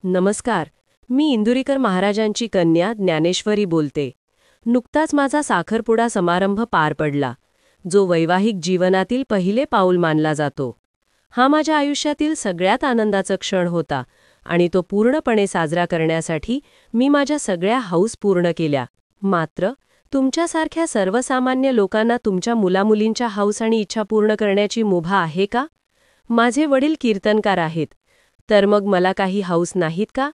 नमस्कार. मी इंदुरीकर महाराजांची कन्या ज्ञानेश्वरी बोलते. नुकताच माझा साखरपुडा समारंभ पार पडला, जो वैवाहिक जीवनातील पहिले पाऊल मानला जातो. हा माझ्या आयुष्यातील सगळ्यात आनंदाचा क्षण होता आणि तो पूर्णपणे साजरा करण्यासाठी मी माझ्या सगळ्या हौस पूर्ण केल्या. मात्र तुमच्यासारख्या सर्वसामान्य लोकांना तुमच्या मुलामुलींच्या हौस आणि इच्छा पूर्ण करण्याची मुभा आहे का? माझे वडील कीर्तनकार आहेत, तर मग मला काही हौस नाहीत का?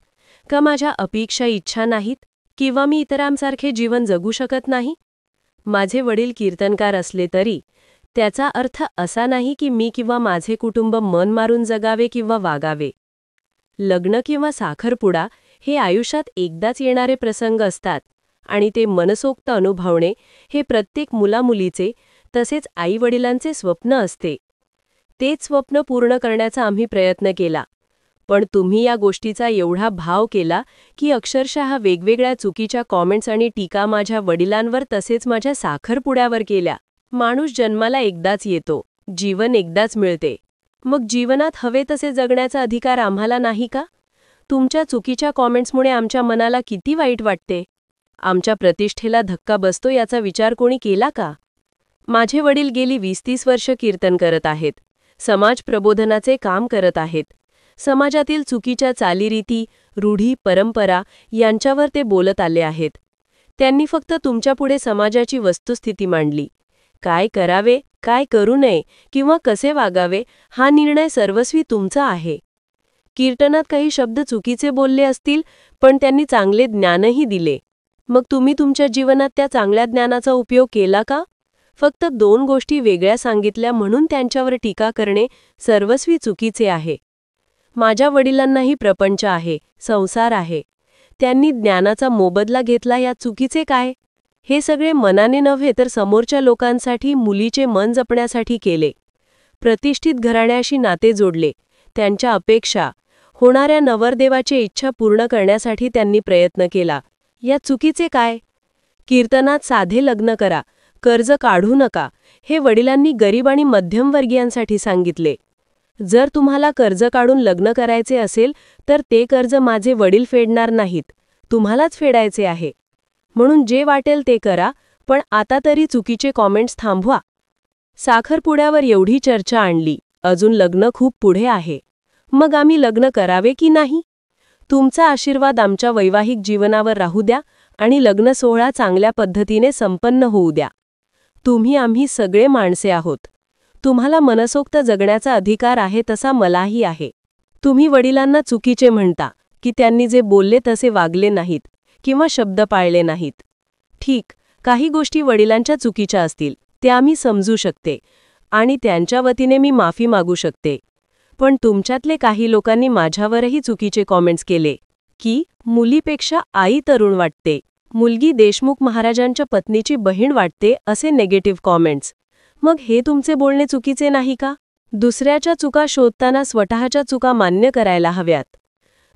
का माझ्या अपेक्षा इच्छा नाहीत? किंवा मी इतरांसारखे जीवन जगू शकत नाही? माझे वडील कीर्तनकार असले तरी त्याचा अर्थ असा नाही की मी किंवा माझे कुटुंब मन मारून जगावे किंवा वागावे. लग्न किंवा साखरपुडा हे आयुष्यात एकदाच येणारे प्रसंग असतात आणि ते मनसोक्त अनुभवणे हे प्रत्येक मुलामुलीचे तसेच आईवडिलांचे स्वप्न असते. तेच स्वप्न पूर्ण करण्याचा आम्ही प्रयत्न केला. पण तुम्ही या गोष्टीचा एवढा भाव केला की अक्षरशः वेगवेगळ्या चुकीच्या कॉमेंट्स आणि टीका माझ्या वडिलांवर तसेच माझ्या साखरपुड्यावर केल्या. माणूस जन्माला एकदाच येतो, जीवन एकदाच मिळते. मग जीवनात हवे तसे जगण्याचा अधिकार आम्हाला नाही का? तुमच्या चुकीच्या कॉमेंट्समुळे आमच्या मनाला किती वाईट वाटते. आमच्या प्रतिष्ठेला धक्का बसतो याचा विचार कोणी केला का? माझे वडील गेली 20-30 वर्ष कीर्तन करत आहेत, समाज प्रबोधनाचे काम करत आहेत. समाजातील चुकीच्या चालीरीती, रूढी, परंपरा यांच्यावर ते बोलत आले आहेत. त्यांनी फक्त तुमच्यापुढे समाजाची वस्तुस्थिती मांडली. काय करावे, काय करू नये किंवा कसे वागावे हा निर्णय सर्वस्वी तुमचा आहे. कीर्तनात काही शब्द चुकीचे बोलले असतील, पण त्यांनी चांगले ज्ञानही दिले. मग तुम्ही तुमच्या जीवनात त्या चांगल्या ज्ञानाचा उपयोग केला का? फक्त 2 गोष्टी वेगळ्या सांगितल्या म्हणून त्यांच्यावर टीका करणे सर्वस्वी चुकीचे आहे. माझ्या वडिलांनाही प्रपंच आहे, संसार आहे. त्यांनी ज्ञानाचा मोबदला घेतला यात चुकीचे काय? हे सगळे मनाने नव्हे तर समोरच्या लोकांसाठी, मुलीचे मन जपण्यासाठी केले. प्रतिष्ठित घराण्याशी नाते जोडले. त्यांच्या अपेक्षा, होणाऱ्या नवरदेवाची इच्छा पूर्ण करण्यासाठी त्यांनी प्रयत्न केला. यात चुकीचे काय? कीर्तनात साधे लग्न करा, कर्ज काढू नका, हे वडिलांनी गरीब आणि मध्यमवर्गीयांसाठी सांगितले. जर तुम्हाला कर्ज काढून लग्न करायचे असेल तर ते कर्ज माझे वडील फेडणार नाहीत, तुम्हालाच फेडायचे आहे. म्हणून जे वाटेल ते करा, पण आता तरी चुकीचे कॉमेंट्स थांबवा. साखरपुड्यावर एवढी चर्चा आणली, अजून लग्न खूप पुढे आहे. मग आम्ही लग्न करावे की नाही? तुमचा आशीर्वाद आमच्या वैवाहिक जीवनावर राहू द्या आणि लग्न सोहळा चांगल्या पद्धतीने संपन्न होऊ द्या. तुम्ही आम्ही सगळे माणसे आहोत. तुम्हाला मनसोक्त जगण्याचा अधिकार आहे तसा मलाही आहे. तुम्ही वडिलांना चुकीचे म्हणता की त्यांनी जे बोलले तसे वागले नाहीत किंवा शब्द पाळले नाहीत. ठीक, काही गोष्टी वडिलांच्या चुकीच्या असतील, ते आम्ही समजू शकते आणि त्यांच्या वतीने मी माफी मागू शकते. पण तुमच्यातले काही लोकांनी माझ्यावरही चुकीचे कॉमेंट्स केले की मुलीपेक्षा आई तरुण वाटते, मुलगी देशमुख महाराजांच्या पत्नीची बहीण वाटते असे नेगेटिव्ह कॉमेंट्स. मग हे तुमचे बोलणे चुकीचे नाही का? दुसऱ्याच्या चुका शोधताना स्वतःच्या चुका मान्य करायला हव्यात.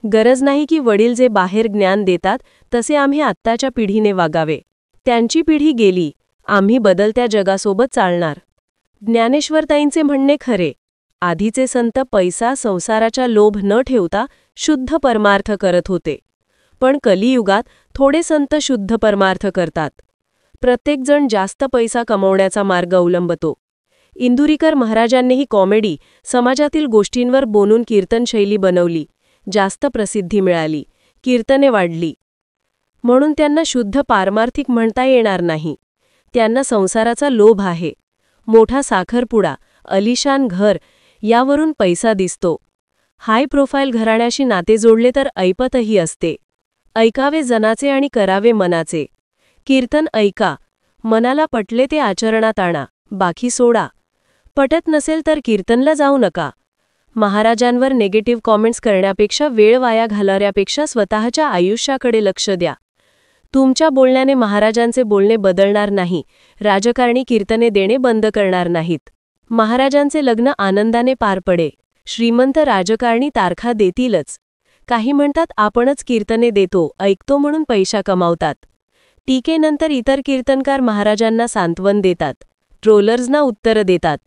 गरज नाही की वडील जे बाहेर ज्ञान देतात तसे आम्ही आत्ताच्या पिढीने वागावे. त्यांची पिढी गेली, आम्ही बदलत्या जगासोबत चालणार. ज्ञानेश्वरताईंचे म्हणणे खरे. आधीचे संत पैसा, संसाराचा लोभ न ठेवता शुद्ध परमार्थ करत होते. पण कलियुगात थोडे संत शुद्ध परमार्थ करतात. प्रत्येकजण जास्त पैसा कमवण्याचा मार्ग अवलंबतो. इंदुरीकर महाराजांनीही कॉमेडी, समाजातील गोष्टींवर बोलून कीर्तनशैली बनवली. जास्त प्रसिद्धी मिळाली, कीर्तने वाढली. म्हणून त्यांना शुद्ध पारमार्थिक म्हणता येणार नाही. त्यांना संसाराचा लोभ आहे. मोठा साखरपुडा, अलिशान घर यावरून पैसा दिसतो. हाय प्रोफाईल घराण्याशी नाते जोडले तर ऐपतही असते. ऐकावे जनाचे आणि करावे मनाचे. कीर्तन ऐका, मनाला पटले ते आचरणात आणा, बाकी सोडा. पटत नसेल तर कीर्तनला जाऊ नका. महाराजांवर नेगेटिव्ह कॉमेंट्स करण्यापेक्षा, वेळ वाया घालवण्यापेक्षा स्वतःच्या आयुष्याकडे लक्ष द्या. तुमच्या बोलण्याने महाराजांचे बोलणे बदलणार नाही. राजकारणी कीर्तने देणे बंद करणार नाहीत. महाराजांचे लग्न आनंदाने पार पडे. श्रीमंत राजकारणी तारखा देतीलच. काही म्हणतात आपणच कीर्तने देतो, ऐकतो म्हणून पैसा कमावतात. टीकेनंतर इतर कीर्तनकार महाराजांना सांत्वन देतात, ट्रोलर्सना उत्तर देतात.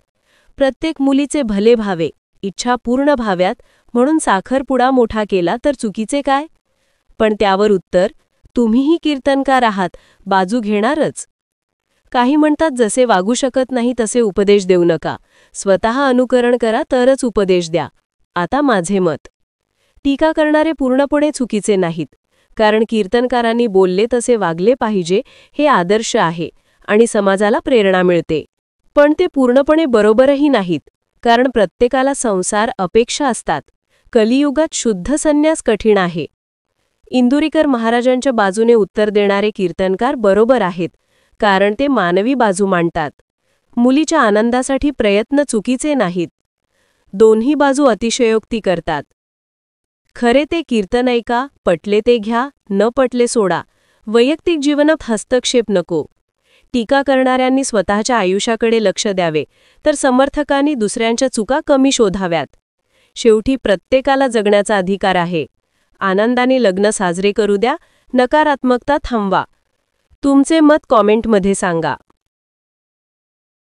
प्रत्येक मुलीचे भले भावे, इच्छा पूर्ण भाव्यात, म्हणून साखरपुडा मोठा केला तर चुकीचे काय? पण त्यावर उत्तर, तुम्हीही कीर्तनकार आहात, बाजू घेणारच. काही म्हणतात जसे वागू शकत नाही तसे उपदेश देऊ नका, स्वतः अनुकरण करा तरच उपदेश द्या. आता माझे मत. टीका करणारे पूर्णपणे चुकीचे नाहीत, कारण कीर्तनकारांनी बोलले तसे वागले पाहिजे हे आदर्श आहे आणि समाजाला प्रेरणा मिळते. पण ते पूर्णपणे बरोबरही नाहीत, कारण प्रत्येकाला संसार अपेक्षा असतात. कलियुगात शुद्ध संन्यास कठीण आहे. इंदुरीकर महाराजांच्या बाजूने उत्तर देणारे कीर्तनकार बरोबर आहेत, कारण ते मानवी बाजू मांडतात. मुलीच्या आनंदासाठी प्रयत्न चुकीचे नाहीत. दोन्ही बाजू अतिशयोक्ती करतात. खरे ते कीर्तन ऐका, पटले ते घ्या, न पटले सोडा. वैयक्तिक जीवनात हस्तक्षेप नको. टीका करणाऱ्यांनी स्वतःच्या आयुष्याकडे लक्ष द्यावे, तर समर्थकांनी दुसऱ्यांच्या चुका कमी शोधाव्यात. शेवटी प्रत्येकाला जगण्याचा अधिकार आहे. आनंदाने लग्न साजरे करू द्या, नकारात्मकता थांबवा. तुमचे मत कॉमेंटमध्ये सांगा.